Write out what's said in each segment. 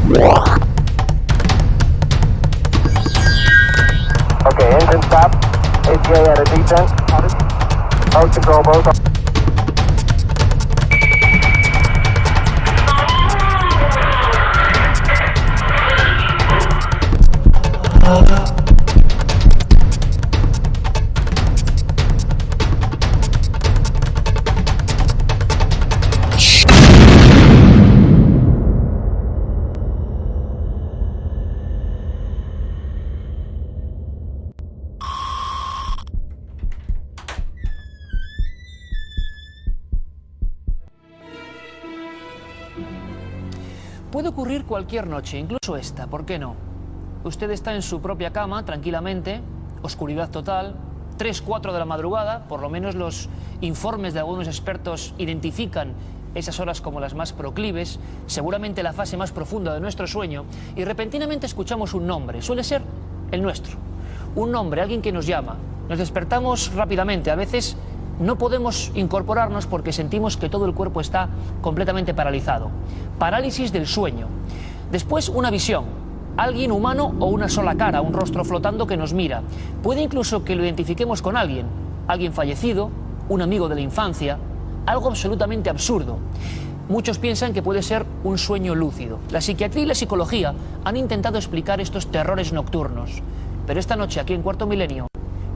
Okay, engine stop. ATA at a descent. Out control both. Puede ocurrir cualquier noche, incluso esta, ¿por qué no? Usted está en su propia cama, tranquilamente, oscuridad total, 3, 4 de la madrugada, por lo menos los informes de algunos expertos identifican esas horas como las más proclives, seguramente la fase más profunda de nuestro sueño, y repentinamente escuchamos un nombre, suele ser el nuestro, un nombre, alguien que nos llama. Nos despertamos rápidamente, a veces no podemos incorporarnos porque sentimos que todo el cuerpo está completamente paralizado. Parálisis del sueño. Después una visión, alguien humano o una sola cara, un rostro flotando que nos mira. Puede incluso que lo identifiquemos con alguien fallecido, un amigo de la infancia, algo absolutamente absurdo. Muchos piensan que puede ser un sueño lúcido. La psiquiatría y la psicología han intentado explicar estos terrores nocturnos, pero esta noche aquí en Cuarto Milenio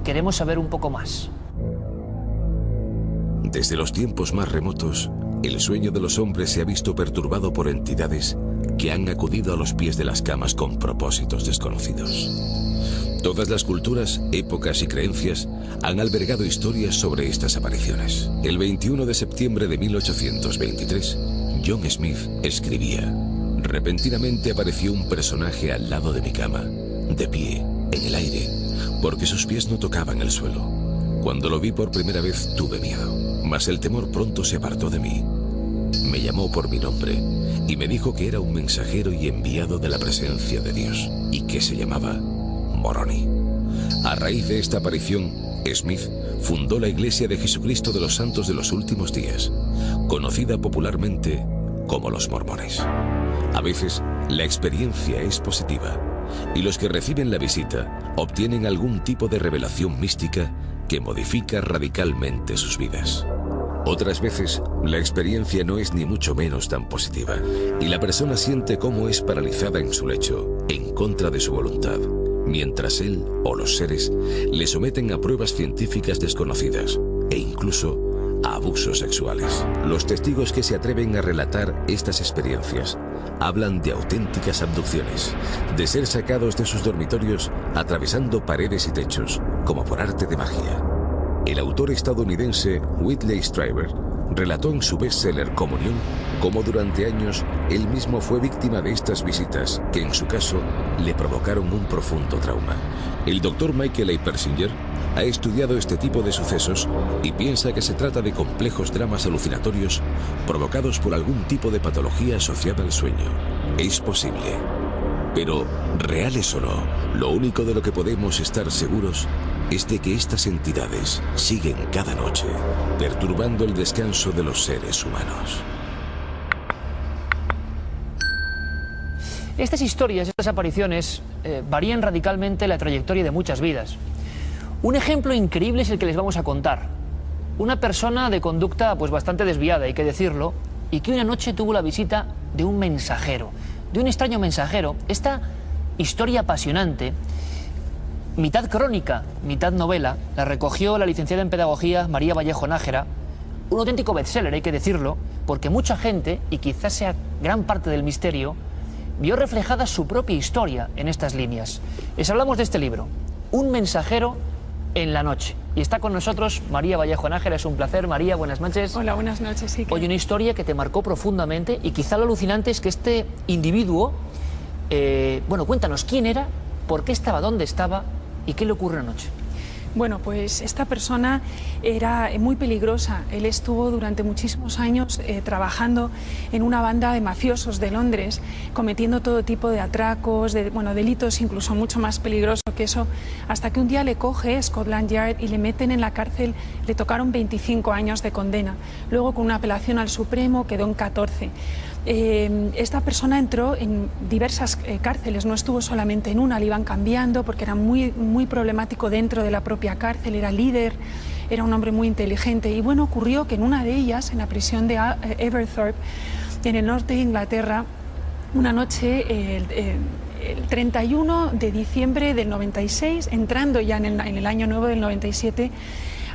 queremos saber un poco más. Desde los tiempos más remotos, el sueño de los hombres se ha visto perturbado por entidades que han acudido a los pies de las camas con propósitos desconocidos. Todas las culturas, épocas y creencias han albergado historias sobre estas apariciones. El 21 de septiembre de 1823, John Smith escribía: repentinamente apareció un personaje al lado de mi cama, de pie, en el aire, porque sus pies no tocaban el suelo. Cuando lo vi por primera vez tuve miedo, mas el temor pronto se apartó de mí. Me llamó por mi nombre y me dijo que era un mensajero y enviado de la presencia de Dios y que se llamaba Moroni. A raíz de esta aparición, Smith fundó la Iglesia de Jesucristo de los Santos de los Últimos Días, conocida popularmente como los Mormones. A veces, la experiencia es positiva y los que reciben la visita obtienen algún tipo de revelación mística que modifica radicalmente sus vidas. Otras veces, la experiencia no es ni mucho menos tan positiva y la persona siente cómo es paralizada en su lecho, en contra de su voluntad, mientras él o los seres le someten a pruebas científicas desconocidas e incluso a abusos sexuales. Los testigos que se atreven a relatar estas experiencias hablan de auténticas abducciones, de ser sacados de sus dormitorios atravesando paredes y techos, como por arte de magia. El autor estadounidense Whitley Strieber relató en su bestseller Comunión cómo durante años él mismo fue víctima de estas visitas que en su caso le provocaron un profundo trauma. El doctor Michael A. Persinger ha estudiado este tipo de sucesos y piensa que se trata de complejos dramas alucinatorios provocados por algún tipo de patología asociada al sueño. Es posible. Pero, reales o no, lo único de lo que podemos estar seguros es de que estas entidades siguen cada noche perturbando el descanso de los seres humanos. Estas historias, estas apariciones, varían radicalmente la trayectoria de muchas vidas. Un ejemplo increíble es el que les vamos a contar. Una persona de conducta pues bastante desviada, hay que decirlo, y que una noche tuvo la visita de un mensajero, de un extraño mensajero. Esta historia apasionante, mitad crónica, mitad novela, la recogió la licenciada en Pedagogía María Vallejo Nájera, un auténtico bestseller, hay que decirlo, porque mucha gente, y quizás sea gran parte del misterio, vio reflejada su propia historia en estas líneas. Les hablamos de este libro, Un mensajero en la noche. Y está con nosotros María Vallejo Nájera, es un placer. María, buenas noches. Hola, buenas noches. Sí, Hoy una historia que te marcó profundamente y quizá lo alucinante es que este individuo, bueno, cuéntanos quién era, por qué estaba, dónde estaba y qué le ocurre anoche. Bueno, pues esta persona era muy peligrosa. Él estuvo durante muchísimos años trabajando en una banda de mafiosos de Londres, cometiendo todo tipo de atracos, delitos incluso mucho más peligrosos que eso, hasta que un día le coge Scotland Yard y le meten en la cárcel. Le tocaron 25 años de condena. Luego, con una apelación al Supremo, quedó en 14. Esta persona entró en diversas cárceles, no estuvo solamente en una, le iban cambiando porque era muy problemático dentro de la propia cárcel, era líder, era un hombre muy inteligente. Y bueno, ocurrió que en una de ellas, en la prisión de Everthorpe, en el norte de Inglaterra, una noche, el 31 de diciembre del 96, entrando ya en el año nuevo del 97,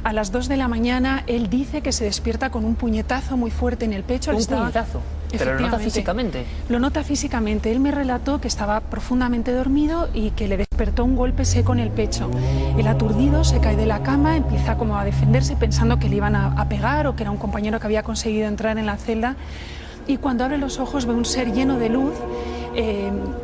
a las 2 de la mañana, él dice que se despierta con un puñetazo muy fuerte en el pecho. ¿Un puñetazo? ¿Pero lo nota físicamente? Lo nota físicamente. Él me relató que estaba profundamente dormido y que le despertó un golpe seco en el pecho. El aturdido se cae de la cama, empieza como a defenderse pensando que le iban a pegar o que era un compañero que había conseguido entrar en la celda. Y cuando abre los ojos ve un ser lleno de luz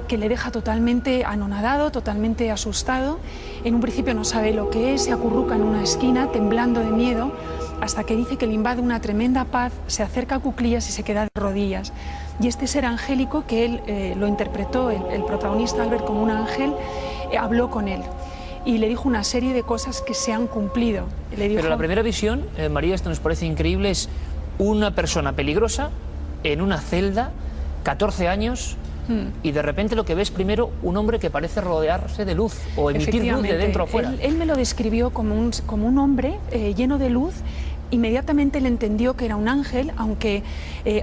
que le deja totalmente anonadado, totalmente asustado. En un principio no sabe lo que es, se acurruca en una esquina temblando de miedo, hasta que dice que le invade una tremenda paz, se acerca a cuclillas y se queda de rodillas. Y este ser angélico, que él lo interpretó, el protagonista Albert, como un ángel, habló con él y le dijo una serie de cosas que se han cumplido. Le dijo... Pero la primera visión, María, esto nos parece increíble, es una persona peligrosa en una celda, 14 años, y de repente lo que ves primero, un hombre que parece rodearse de luz o emitir luz de dentro a fuera. Él me lo describió como un hombre lleno de luz. Inmediatamente él entendió que era un ángel, aunque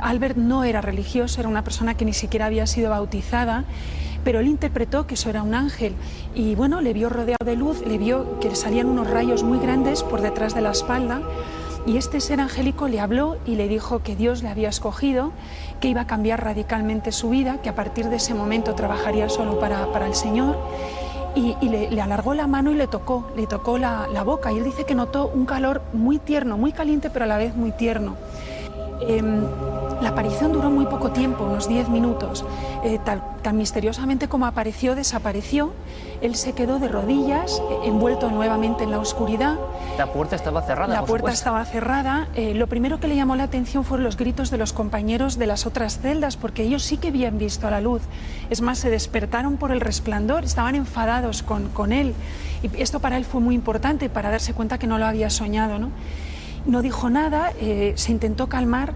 Albert no era religioso, era una persona que ni siquiera había sido bautizada, pero él interpretó que eso era un ángel y bueno, le vio rodeado de luz, le vio que le salían unos rayos muy grandes por detrás de la espalda. Y este ser angélico le habló y le dijo que Dios le había escogido, que iba a cambiar radicalmente su vida, que a partir de ese momento trabajaría solo para el Señor. Y le alargó la mano y le tocó la boca. Y él dice que notó un calor muy tierno, muy caliente, pero a la vez muy tierno. La aparición duró muy poco tiempo, unos 10 minutos. Tan misteriosamente como apareció, desapareció. Él se quedó de rodillas, envuelto nuevamente en la oscuridad. La puerta estaba cerrada, La puerta estaba cerrada. Lo primero que le llamó la atención fueron los gritos de los compañeros de las otras celdas, porque ellos sí que habían visto la luz. Es más, se despertaron por el resplandor, estaban enfadados con él. Y esto para él fue muy importante, para darse cuenta que no lo había soñado, ¿no? No dijo nada, se intentó calmar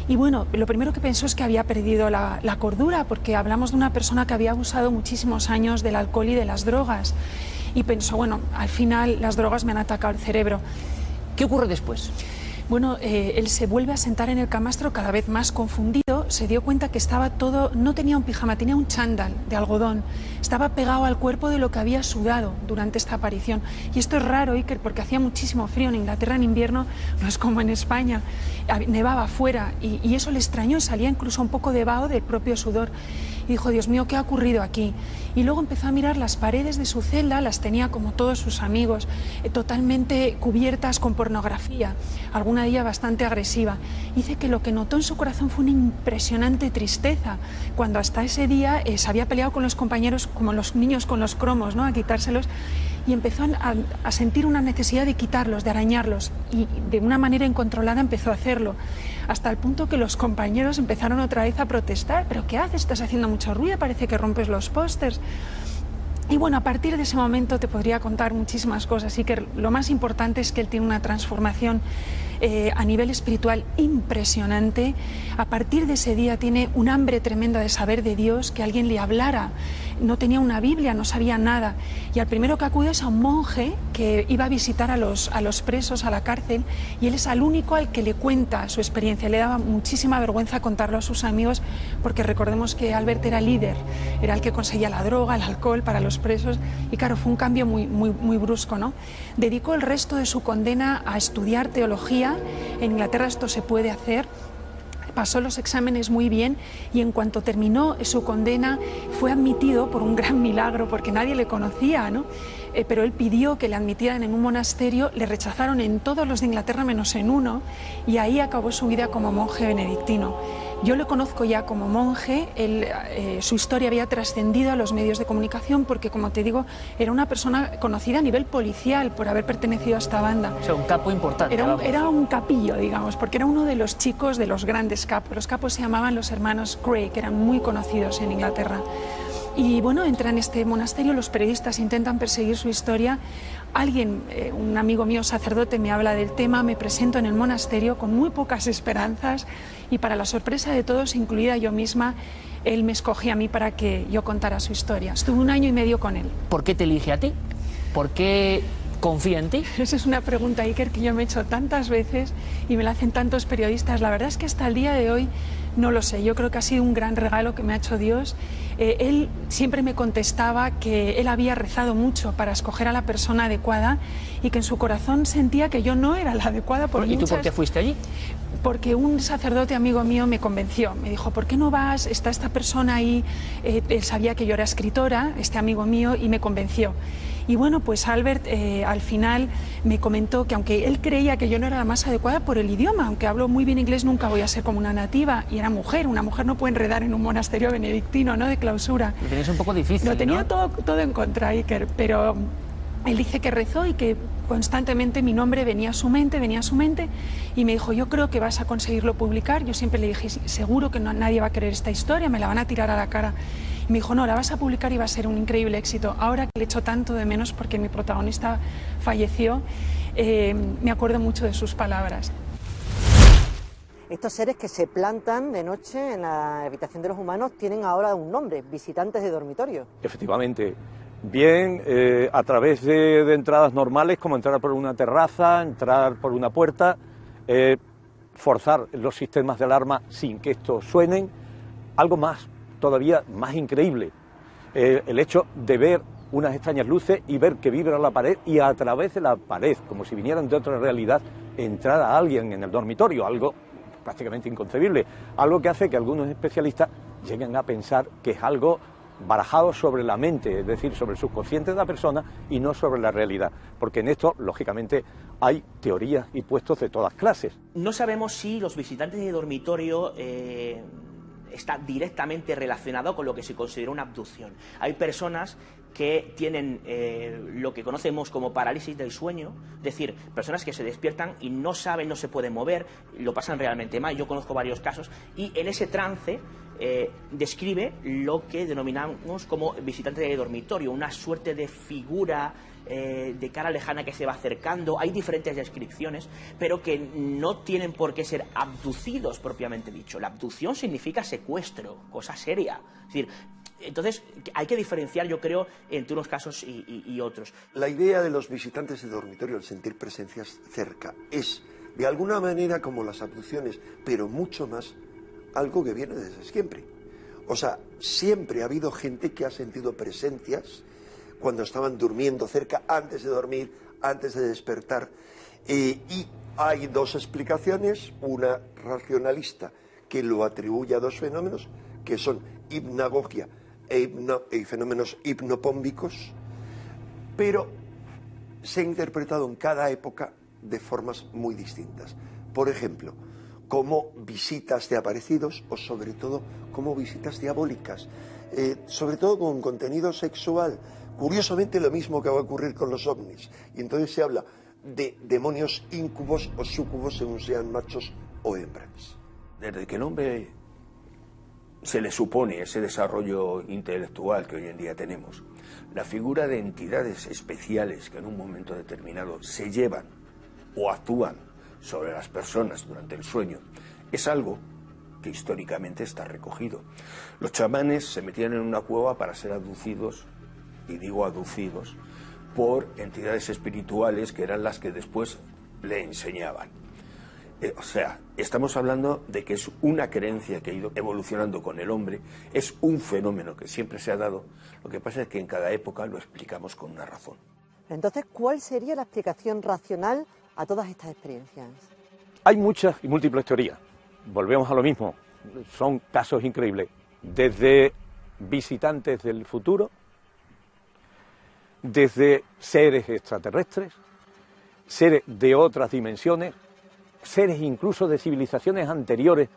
y bueno, lo primero que pensó es que había perdido la cordura, porque hablamos de una persona que había abusado muchísimos años del alcohol y de las drogas y pensó, bueno, al final las drogas me han atacado el cerebro. ¿Qué ocurre después? Bueno, él se vuelve a sentar en el camastro cada vez más confundido, se dio cuenta que estaba todo, no tenía un pijama, tenía un chándal de algodón, estaba pegado al cuerpo de lo que había sudado durante esta aparición. Y esto es raro, Iker, porque hacía muchísimo frío en Inglaterra en invierno, no es como en España, nevaba afuera y eso le extrañó, salía incluso un poco de vaho del propio sudor. Y dijo, Dios mío, ¿qué ha ocurrido aquí? Y luego empezó a mirar las paredes de su celda, las tenía como todos sus amigos, totalmente cubiertas con pornografía, alguna de ellas bastante agresiva. Dice que lo que notó en su corazón fue una impresionante tristeza, cuando hasta ese día se había peleado con los compañeros, como los niños con los cromos, ¿no?, a quitárselos, y empezó a sentir una necesidad de quitarlos, de arañarlos, y de una manera incontrolada empezó a hacerlo, hasta el punto que los compañeros empezaron otra vez a protestar. ¿Pero qué haces? Estás haciendo mucho ruido, parece que rompes los pósters. Y bueno, a partir de ese momento te podría contar muchísimas cosas, y que lo más importante es que él tiene una transformación a nivel espiritual impresionante. A partir de ese día tiene un hambre tremenda de saber de Dios, que alguien le hablara. No tenía una Biblia, no sabía nada. Y al primero que acude es a un monje que iba a visitar a los presos a la cárcel, y él es el único al que le cuenta su experiencia. Le daba muchísima vergüenza contarlo a sus amigos, porque recordemos que Albert era líder, era el que conseguía la droga, el alcohol para los presos, y claro, fue un cambio muy brusco, ¿no? Dedicó el resto de su condena a estudiar teología. En Inglaterra esto se puede hacer. Pasó los exámenes muy bien y en cuanto terminó su condena fue admitido por un gran milagro, porque nadie le conocía, ¿no? Pero él pidió que le admitieran en un monasterio, le rechazaron en todos los de Inglaterra menos en uno, y ahí acabó su vida como monje benedictino. Yo lo conozco ya como monje. Su historia había trascendido a los medios de comunicación porque, como te digo, era una persona conocida a nivel policial por haber pertenecido a esta banda. O sea, un capo importante. Era un capillo, digamos, porque era uno de los chicos de los grandes capos. Los capos se llamaban los hermanos Craig, que eran muy conocidos en Inglaterra. Y bueno, entra en este monasterio, los periodistas intentan perseguir su historia. Un amigo mío sacerdote me habla del tema, me presento en el monasterio con muy pocas esperanzas y para la sorpresa de todos, incluida yo misma, él me escogió a mí para que yo contara su historia. Estuve 1 año y medio con él. ¿Por qué te elige a ti? ¿Por qué confía en ti? Esa es una pregunta, Iker, que yo me he hecho tantas veces y me la hacen tantos periodistas. La verdad es que hasta el día de hoy no lo sé. Yo creo que ha sido un gran regalo que me ha hecho Dios. Él siempre me contestaba que él había rezado mucho para escoger a la persona adecuada y que en su corazón sentía que yo no era la adecuada. ¿Y tú por qué fuiste allí? Porque un sacerdote amigo mío me convenció, me dijo, ¿por qué no vas? Está esta persona ahí, él sabía que yo era escritora, este amigo mío, y me convenció. Y bueno, pues Albert al final me comentó que aunque él creía que yo no era la más adecuada por el idioma, aunque hablo muy bien inglés, nunca voy a ser como una nativa, y era mujer, una mujer no puede enredar en un monasterio benedictino, ¿no?, de clausura. Lo tenías un poco difícil, Lo tenía, ¿no? todo en contra, Iker, pero él dice que rezó y que constantemente mi nombre venía a su mente, y me dijo, yo creo que vas a conseguirlo publicar. Yo siempre le dije, seguro que nadie va a querer esta historia, me la van a tirar a la cara. Y me dijo, no, la vas a publicar y va a ser un increíble éxito. Ahora que le echo tanto de menos porque mi protagonista falleció, me acuerdo mucho de sus palabras. Estos seres que se plantan de noche en la habitación de los humanos tienen ahora un nombre, visitantes de dormitorio. Efectivamente, bien a través de entradas normales como entrar por una terraza, entrar por una puerta, forzar los sistemas de alarma sin que estos suenen, algo más, todavía más increíble, el hecho de ver unas extrañas luces y ver que vibra la pared y a través de la pared, como si vinieran de otra realidad, entrar a alguien en el dormitorio, algo prácticamente inconcebible, algo que hace que algunos especialistas lleguen a pensar que es algo barajado sobre la mente, es decir, sobre el subconsciente de la persona y no sobre la realidad, porque en esto, lógicamente, hay teorías y puestos de todas clases. No sabemos si los visitantes de dormitorio está directamente relacionado con lo que se considera una abducción. Hay personas que tienen lo que conocemos como parálisis del sueño, es decir, personas que se despiertan y no saben, no se pueden mover, lo pasan realmente mal. Yo conozco varios casos y en ese trance describe lo que denominamos como visitante de dormitorio, una suerte de figura de cara lejana que se va acercando. Hay diferentes descripciones, pero que no tienen por qué ser abducidos propiamente dicho. La abducción significa secuestro, cosa seria. Es decir, entonces hay que diferenciar, yo creo, entre unos casos y otros. La idea de los visitantes de dormitorio al sentir presencias cerca es, de alguna manera, como las abducciones, pero mucho más, algo que viene desde siempre. O sea, siempre ha habido gente que ha sentido presencias cuando estaban durmiendo cerca, antes de dormir, antes de despertar. Y hay dos explicaciones, una racionalista que lo atribuye a dos fenómenos, que son hipnagogia y fenómenos hipnopómbicos, pero se ha interpretado en cada época de formas muy distintas. Por ejemplo, como visitas de aparecidos o sobre todo como visitas diabólicas, sobre todo con contenido sexual. Curiosamente lo mismo que va a ocurrir con los ovnis, y entonces se habla de demonios íncubos o súcubos según sean machos o hembras. Desde que el hombre se le supone ese desarrollo intelectual que hoy en día tenemos, la figura de entidades especiales que en un momento determinado se llevan o actúan sobre las personas durante el sueño es algo que históricamente está recogido. Los chamanes se metían en una cueva para ser abducidos, y digo abducidos, por entidades espirituales que eran las que después le enseñaban. O sea, estamos hablando de que es una creencia que ha ido evolucionando con el hombre, es un fenómeno que siempre se ha dado, lo que pasa es que en cada época lo explicamos con una razón. Entonces, ¿cuál sería la explicación racional a todas estas experiencias? Hay muchas y múltiples teorías, volvemos a lo mismo, son casos increíbles, desde visitantes del futuro, desde seres extraterrestres, seres de otras dimensiones, seres incluso de civilizaciones anteriores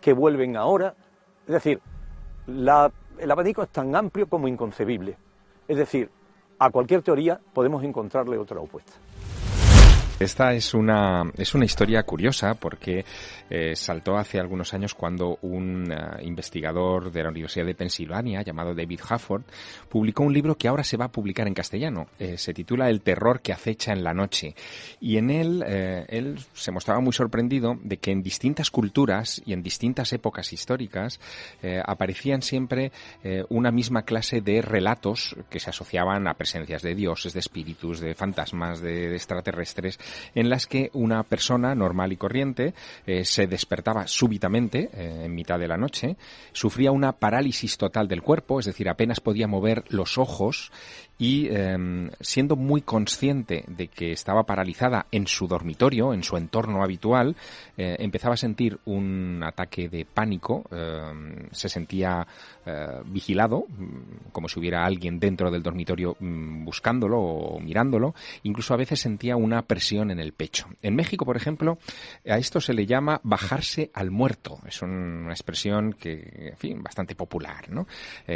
que vuelven ahora. Es decir, el abanico es tan amplio como inconcebible. Es decir, a cualquier teoría podemos encontrarle otra opuesta. Esta es una historia curiosa porque saltó hace algunos años cuando un investigador de la Universidad de Pensilvania llamado David Hafford publicó un libro que ahora se va a publicar en castellano. Se titula El terror que acecha en la noche. Y en él se mostraba muy sorprendido de que en distintas culturas y en distintas épocas históricas aparecían siempre una misma clase de relatos que se asociaban a presencias de dioses, de espíritus, de fantasmas, de extraterrestres, en las que una persona normal y corriente se despertaba súbitamente en mitad de la noche, sufría una parálisis total del cuerpo, es decir, apenas podía mover los ojos y siendo muy consciente de que estaba paralizada en su dormitorio, en su entorno habitual, empezaba a sentir un ataque de pánico, se sentía vigilado, como si hubiera alguien dentro del dormitorio buscándolo o mirándolo, incluso a veces sentía una presión en el pecho. En México, por ejemplo, a esto se le llama bajarse al muerto, es una expresión que, en fin, bastante popular, ¿no?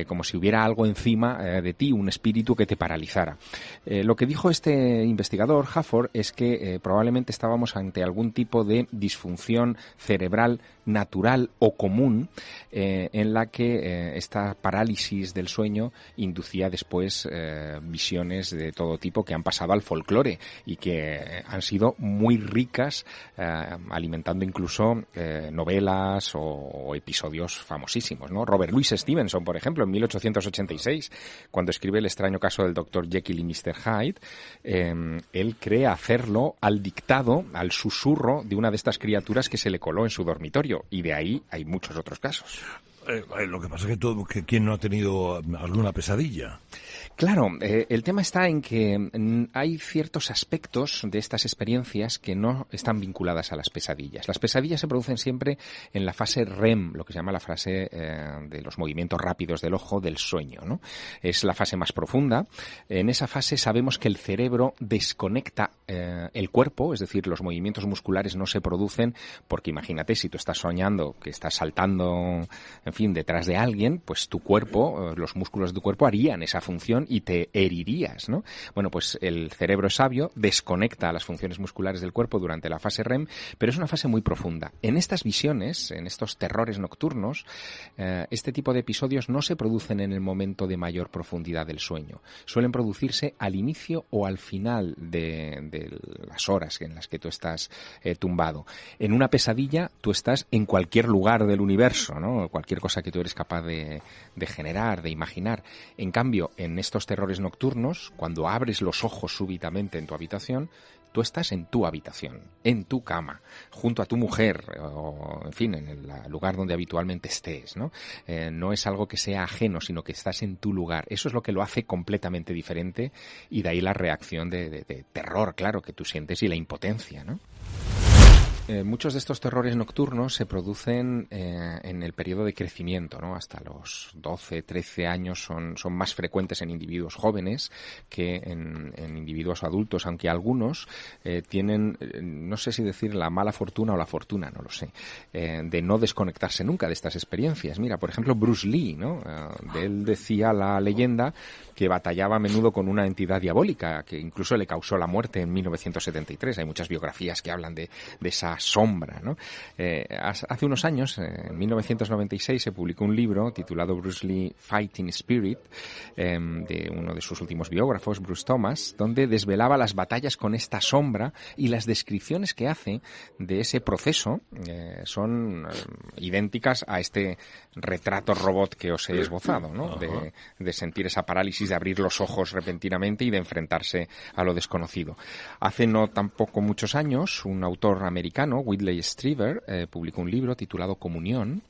Como si hubiera algo encima de ti, un espíritu que te paralizara. Lo que dijo este investigador, Hafford, es que probablemente estábamos ante algún tipo de disfunción cerebral natural o común en la que esta parálisis del sueño inducía después visiones de todo tipo que han pasado al folclore y que han sido muy ricas, alimentando incluso novelas o episodios famosísimos, ¿no? Robert Louis Stevenson, por ejemplo, en 1886, cuando escribe El extraño caso del Dr. Jekyll y Mr. Hyde, él cree hacerlo al dictado, al susurro de una de estas criaturas que se le coló en su dormitorio, y de ahí hay muchos otros casos. Lo que pasa es que ¿quién no ha tenido alguna pesadilla? Claro, el tema está en que hay ciertos aspectos de estas experiencias que no están vinculadas a las pesadillas. Las pesadillas se producen siempre en la fase REM, lo que se llama la fase de los movimientos rápidos del ojo del sueño, ¿no? Es la fase más profunda. En esa fase sabemos que el cerebro desconecta el cuerpo, es decir, los movimientos musculares no se producen porque imagínate, si tú estás soñando que estás saltando, en fin, detrás de alguien, pues tu cuerpo, los músculos de tu cuerpo harían esa función y te herirías, ¿no? Bueno, pues el cerebro es sabio, desconecta las funciones musculares del cuerpo durante la fase REM, pero es una fase muy profunda. En estas visiones, en estos terrores nocturnos, este tipo de episodios no se producen en el momento de mayor profundidad del sueño. Suelen producirse al inicio o al final de las horas en las que tú estás tumbado. En una pesadilla tú estás en cualquier lugar del universo, ¿no? Cualquier cosa que tú eres capaz de generar, de imaginar. En cambio, en estos terrores nocturnos, cuando abres los ojos súbitamente en tu habitación, tú estás en tu habitación, en tu cama, junto a tu mujer, o en fin, en el lugar donde habitualmente estés, ¿no? No es algo que sea ajeno, sino que estás en tu lugar. Eso es lo que lo hace completamente diferente, y de ahí la reacción de terror, claro, que tú sientes, y la impotencia, ¿no? Muchos de estos terrores nocturnos se producen en el periodo de crecimiento, ¿no? Hasta los 12, 13 años son más frecuentes en individuos jóvenes que en individuos adultos, aunque algunos tienen, no sé si decir la mala fortuna o la fortuna, no lo sé, de no desconectarse nunca de estas experiencias. Mira, por ejemplo, Bruce Lee, ¿no? De él decía la leyenda que batallaba a menudo con una entidad diabólica que incluso le causó la muerte en 1973. Hay muchas biografías que hablan de esa sombra, ¿no? Hace unos años, en 1996, se publicó un libro titulado Bruce Lee Fighting Spirit, de uno de sus últimos biógrafos, Bruce Thomas, donde desvelaba las batallas con esta sombra, y las descripciones que hace de ese proceso son idénticas a este retrato robot que os he esbozado, ¿no? De sentir esa parálisis, de abrir los ojos repentinamente y de enfrentarse a lo desconocido. Hace no tampoco muchos años, un autor americano, Whitley Strieber, publicó un libro titulado Comunión,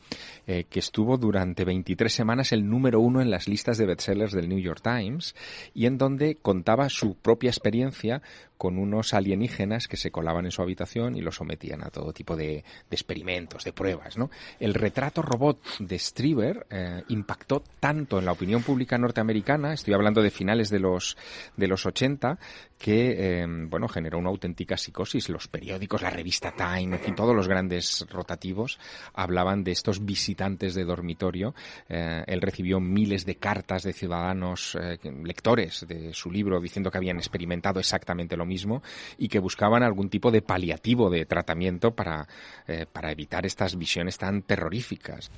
que estuvo durante 23 semanas el número 1 en las listas de bestsellers del New York Times, y en donde contaba su propia experiencia con unos alienígenas que se colaban en su habitación y lo sometían a todo tipo de experimentos, de pruebas, ¿no? El retrato robot de Strieber impactó tanto en la opinión pública norteamericana, estoy hablando de finales de los 80, que generó una auténtica psicosis. Los periódicos, la revista Time, en fin, todos los grandes rotativos hablaban de estos visitantes de dormitorio. Él recibió miles de cartas de ciudadanos, lectores de su libro, diciendo que habían experimentado exactamente lo mismo y que buscaban algún tipo de paliativo de tratamiento para evitar estas visiones tan terroríficas.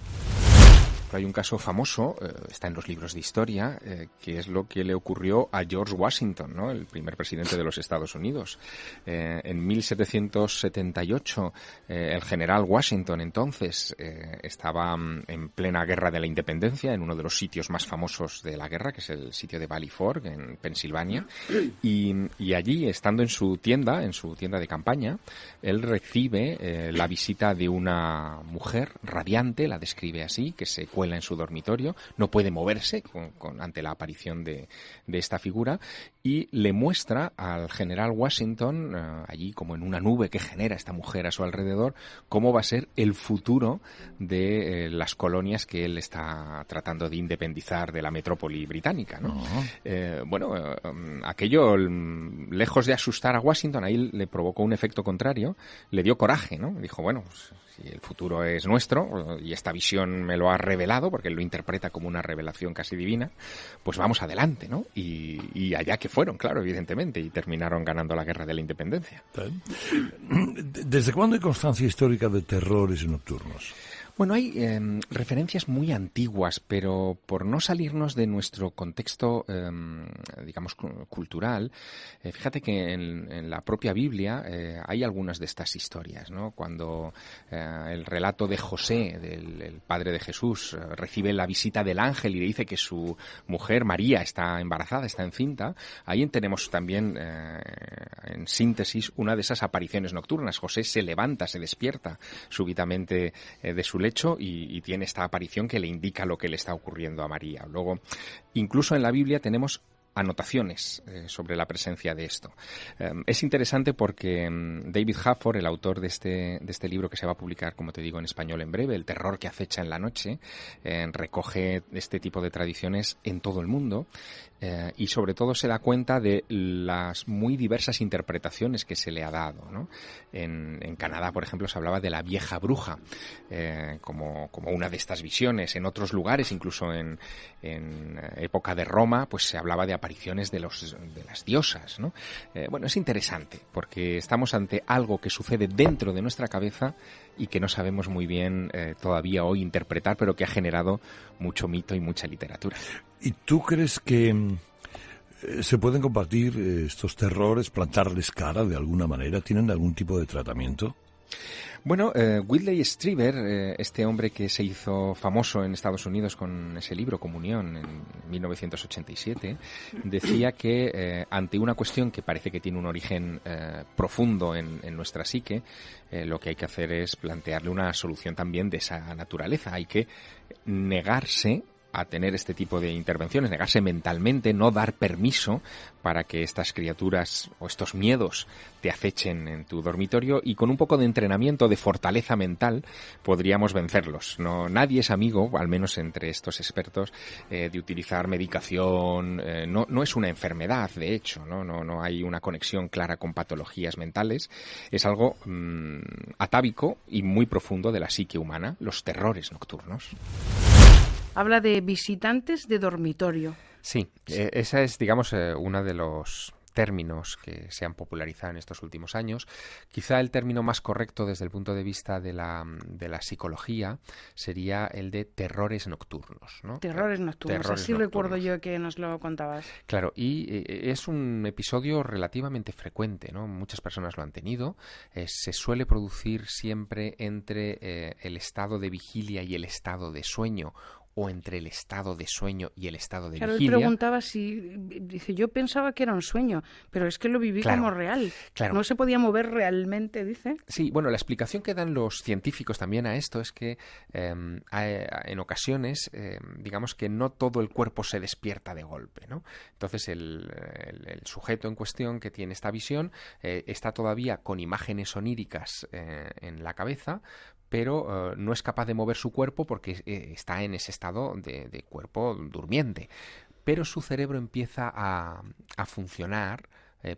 Hay un caso famoso, está en los libros de historia, que es lo que le ocurrió a George Washington, ¿no?, el primer presidente de los Estados Unidos. En 1778, el general Washington entonces estaba en plena guerra de la independencia, en uno de los sitios más famosos de la guerra, que es el sitio de Valley Forge, en Pensilvania, y allí, estando en su tienda de campaña, él recibe la visita de una mujer radiante, la describe así, que se cuela en su dormitorio, no puede moverse ante la aparición de esta figura, y le muestra al general Washington, allí como en una nube que genera esta mujer a su alrededor, cómo va a ser el futuro de las colonias que él está tratando de independizar de la metrópoli británica, ¿no? Aquello, lejos de asustar a Washington, ahí le provocó un efecto contrario, le dio coraje, ¿no? Dijo, bueno, pues, si el futuro es nuestro y esta visión me lo ha revelado, porque él lo interpreta como una revelación casi divina, pues vamos adelante, ¿no? Y allá que fueron, claro, evidentemente, y terminaron ganando la guerra de la independencia. ¿Desde cuándo hay constancia histórica de terrores nocturnos? Bueno, hay referencias muy antiguas, pero por no salirnos de nuestro contexto, digamos, cultural, fíjate que en la propia Biblia hay algunas de estas historias, ¿no? Cuando el relato de José, el padre de Jesús, recibe la visita del ángel y le dice que su mujer, María, está embarazada, está encinta, ahí tenemos también, en síntesis, una de esas apariciones nocturnas. José se levanta, se despierta súbitamente de su lecho y tiene esta aparición que le indica lo que le está ocurriendo a María. Luego, incluso en la Biblia tenemos anotaciones sobre la presencia de esto. Es interesante porque David Hafford, el autor de este libro que se va a publicar, como te digo, en español en breve, El terror que acecha en la noche, recoge este tipo de tradiciones en todo el mundo y sobre todo se da cuenta de las muy diversas interpretaciones que se le ha dado, ¿no? En Canadá, por ejemplo, se hablaba de la vieja bruja como una de estas visiones. En otros lugares, incluso en época de Roma, pues se hablaba de apariciones de las diosas, ¿no? Bueno, es interesante porque estamos ante algo que sucede dentro de nuestra cabeza y que no sabemos muy bien todavía hoy interpretar, pero que ha generado mucho mito y mucha literatura. ¿Y tú crees que se pueden combatir estos terrores, plantarles cara de alguna manera? ¿Tienen algún tipo de tratamiento? Bueno, Whitley Strieber, este hombre que se hizo famoso en Estados Unidos con ese libro, Comunión, en 1987, decía que ante una cuestión que parece que tiene un origen profundo en nuestra psique, lo que hay que hacer es plantearle una solución también de esa naturaleza. Hay que negarse a tener este tipo de intervenciones, negarse mentalmente, no dar permiso para que estas criaturas o estos miedos te acechen en tu dormitorio, y con un poco de entrenamiento, de fortaleza mental, podríamos vencerlos. Nadie es amigo, al menos entre estos expertos, de utilizar medicación. No es una enfermedad, de hecho, no hay una conexión clara con patologías mentales. Es algo atávico y muy profundo de la psique humana, los terrores nocturnos. Habla de visitantes de dormitorio. Sí, esa es, digamos, uno de los términos que se han popularizado en estos últimos años. Quizá el término más correcto desde el punto de vista de la psicología sería el de terrores nocturnos, ¿no? Terrores nocturnos, así recuerdo yo que nos lo contabas. Claro, y es un episodio relativamente frecuente, ¿no? Muchas personas lo han tenido. Se suele producir siempre entre el estado de vigilia y el estado de sueño, o entre el estado de sueño y el estado de vigilia. Claro, él preguntaba dice, yo pensaba que era un sueño, pero es que lo viví como real. Claro. No se podía mover realmente, dice. Sí, bueno, la explicación que dan los científicos también a esto es que en ocasiones, digamos que no todo el cuerpo se despierta de golpe, ¿no? Entonces el sujeto en cuestión que tiene esta visión está todavía con imágenes oníricas en la cabeza, pero no es capaz de mover su cuerpo porque está en ese estado de cuerpo durmiente. Pero su cerebro empieza a funcionar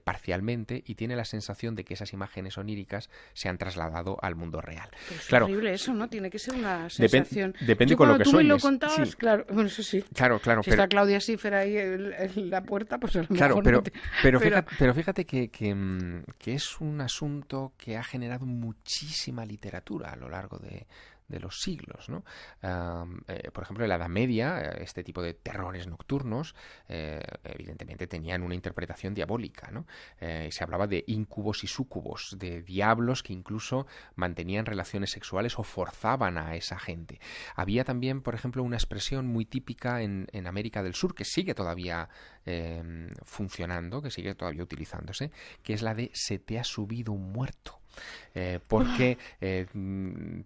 parcialmente y tiene la sensación de que esas imágenes oníricas se han trasladado al mundo real. Pero es claro, horrible eso, ¿no? Tiene que ser una sensación. Depende con lo que sueñes. Tú me lo contabas, sí. Claro, bueno, eso sí. Claro, Si pero está Claudia Schiffer ahí en la puerta, pues a lo claro, mejor pero fíjate que es un asunto que ha generado muchísima literatura a lo largo de los siglos, ¿no? Por ejemplo, en la Edad Media, este tipo de terrores nocturnos evidentemente tenían una interpretación diabólica, ¿no? Se hablaba de íncubos y súcubos, de diablos que incluso mantenían relaciones sexuales o forzaban a esa gente. Había también, por ejemplo, una expresión muy típica en América del Sur que sigue todavía funcionando, que sigue todavía utilizándose, que es la de "se te ha subido un muerto". Porque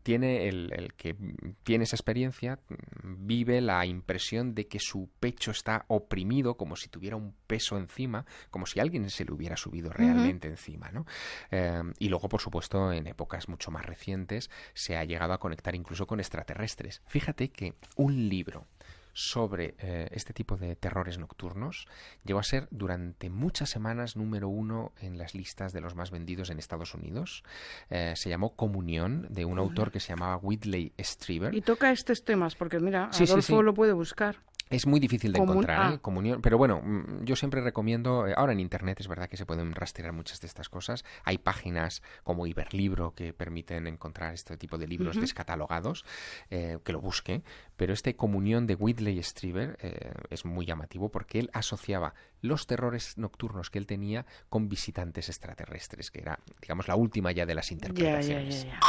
tiene el que tiene esa experiencia vive la impresión de que su pecho está oprimido, como si tuviera un peso encima, como si alguien se le hubiera subido realmente encima, ¿no? Y luego, por supuesto, en épocas mucho más recientes se ha llegado a conectar incluso con extraterrestres. Fíjate que un libro sobre este tipo de terrores nocturnos llegó a ser durante muchas semanas número 1 en las listas de los más vendidos en Estados Unidos. Se llamó Comunión, de un autor que se llamaba Whitley Strieber. Y toca estos temas, porque mira, Adolfo lo puede buscar. Es muy difícil de encontrar, Comunión, pero bueno, yo siempre recomiendo, ahora en Internet es verdad que se pueden rastrear muchas de estas cosas, hay páginas como Iberlibro que permiten encontrar este tipo de libros descatalogados, que lo busque, pero este Comunión de Whitley Strieber es muy llamativo porque él asociaba los terrores nocturnos que él tenía con visitantes extraterrestres, que era, digamos, la última ya de las interpretaciones. Ya.